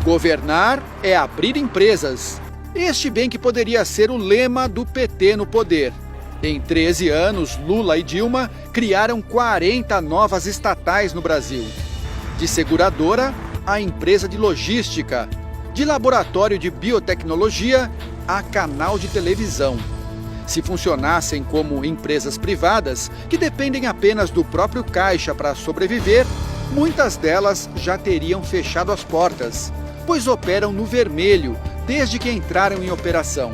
Governar é abrir empresas. Este bem que poderia ser o lema do PT no poder. Em 13 anos, Lula e Dilma criaram 40 novas estatais no Brasil. De seguradora a empresa de logística, de laboratório de biotecnologia a canal de televisão. Se funcionassem como empresas privadas, que dependem apenas do próprio caixa para sobreviver, muitas delas já teriam fechado as portas, pois operam no vermelho desde que entraram em operação.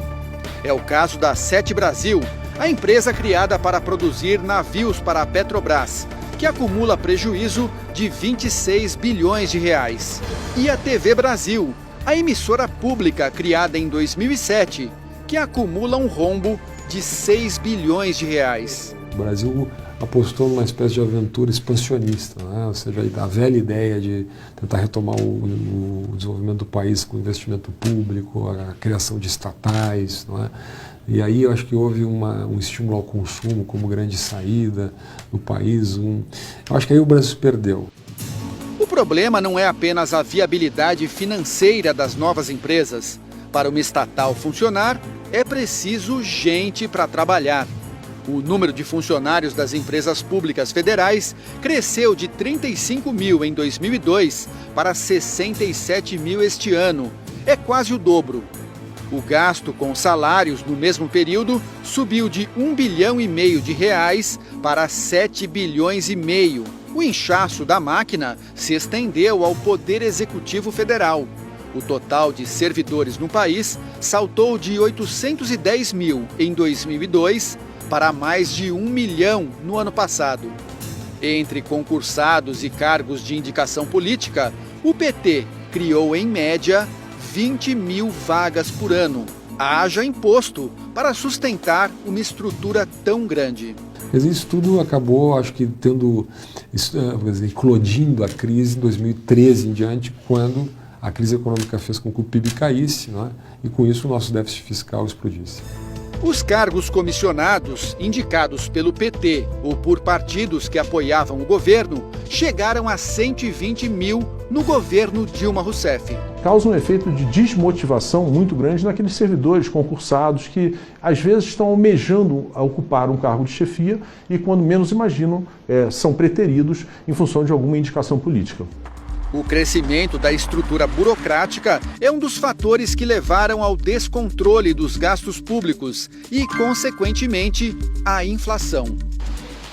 É o caso da Sete Brasil, a empresa criada para produzir navios para a Petrobras, que acumula prejuízo de 26 bilhões de reais. E a TV Brasil, a emissora pública criada em 2007, que acumula um rombo de 6 bilhões de reais. O Brasil apostou numa espécie de aventura expansionista, né? Ou seja, a velha ideia de tentar retomar o desenvolvimento do país com investimento público, a criação de estatais, não é? E aí eu acho que houve um estímulo ao consumo como grande saída do país. Eu acho que aí o Brasil se perdeu. O problema não é apenas a viabilidade financeira das novas empresas. Para uma estatal funcionar, é preciso gente para trabalhar. O número de funcionários das empresas públicas federais cresceu de 35 mil em 2002 para 67 mil este ano. É quase o dobro. O gasto com salários no mesmo período subiu de 1,5 bilhão de reais para 7,5 bilhões. O inchaço da máquina se estendeu ao Poder Executivo Federal. O total de servidores no país saltou de 810 mil em 2002 para mais de 1 milhão no ano passado. Entre concursados e cargos de indicação política, o PT criou, em média, 20 mil vagas por ano. Haja imposto para sustentar uma estrutura tão grande. Isso tudo acabou, acho que, eclodindo a crise em 2013 em diante, quando a crise econômica fez com que o PIB caísse, não é? E com isso o nosso déficit fiscal explodisse. Os cargos comissionados, indicados pelo PT ou por partidos que apoiavam o governo, chegaram a 120 mil no governo Dilma Rousseff. Causa um efeito de desmotivação muito grande naqueles servidores concursados que, às vezes, estão almejando a ocupar um cargo de chefia e, quando menos imaginam, são preteridos em função de alguma indicação política. O crescimento da estrutura burocrática é um dos fatores que levaram ao descontrole dos gastos públicos e, consequentemente, à inflação.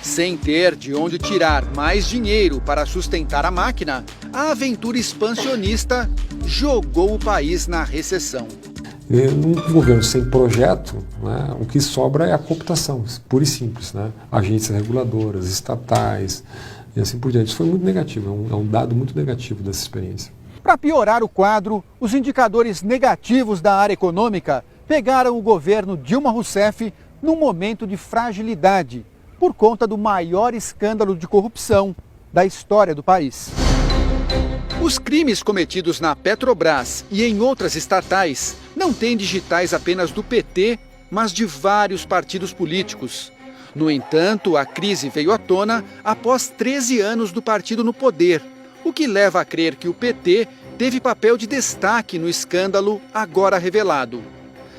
Sem ter de onde tirar mais dinheiro para sustentar a máquina, a aventura expansionista jogou o país na recessão. Num governo sem projeto, né, o que sobra é a cooptação, pura e simples, né? Agências reguladoras, estatais e assim por diante. Isso foi muito negativo, é um dado muito negativo dessa experiência. Para piorar o quadro, os indicadores negativos da área econômica pegaram o governo Dilma Rousseff num momento de fragilidade, por conta do maior escândalo de corrupção da história do país. Os crimes cometidos na Petrobras e em outras estatais não têm digitais apenas do PT, mas de vários partidos políticos. No entanto, a crise veio à tona após 13 anos do partido no poder, o que leva a crer que o PT teve papel de destaque no escândalo agora revelado.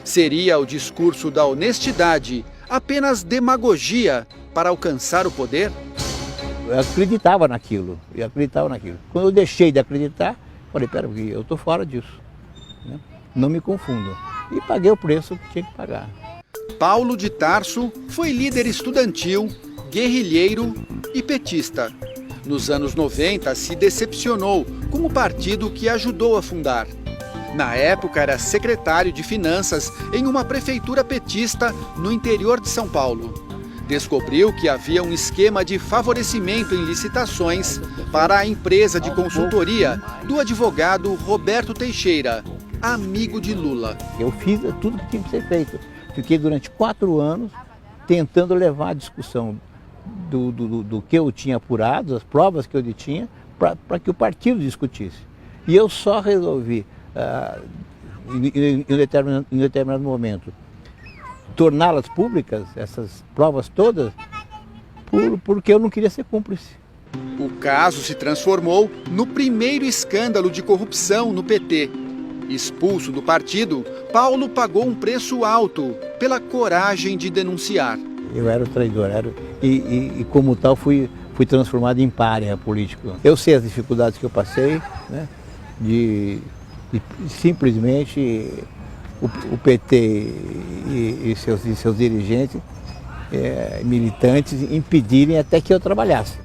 Seria o discurso da honestidade apenas demagogia para alcançar o poder? Eu acreditava naquilo. Quando eu deixei de acreditar, falei, peraí, eu estou fora disso, né? Não me confundam. E paguei o preço que tinha que pagar. Paulo de Tarso foi líder estudantil, guerrilheiro e petista. Nos anos 90, se decepcionou com o partido que ajudou a fundar. Na época, era secretário de Finanças em uma prefeitura petista no interior de São Paulo. Descobriu que havia um esquema de favorecimento em licitações para a empresa de consultoria do advogado Roberto Teixeira, amigo de Lula. Eu fiz tudo que tinha que ser feito. Fiquei durante 4 anos tentando levar a discussão do que eu tinha apurado, as provas que eu tinha, para que o partido discutisse. E eu só resolvi, em determinado momento, torná-las públicas, essas provas todas, porque eu não queria ser cúmplice. O caso se transformou no primeiro escândalo de corrupção no PT. Expulso do partido, Paulo pagou um preço alto pela coragem de denunciar. Eu era o traidor, e como tal fui transformado em pária político. Eu sei as dificuldades que eu passei, né, de simplesmente o PT e seus dirigentes, militantes, impedirem até que eu trabalhasse.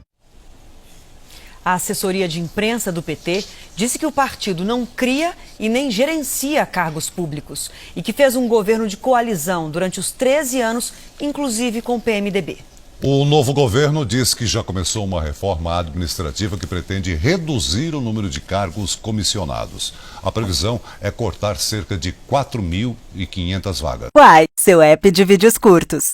A assessoria de imprensa do PT disse que o partido não cria e nem gerencia cargos públicos e que fez um governo de coalizão durante os 13 anos, inclusive com o PMDB. O novo governo diz que já começou uma reforma administrativa que pretende reduzir o número de cargos comissionados. A previsão é cortar cerca de 4.500 vagas. Quai, seu app de vídeos curtos.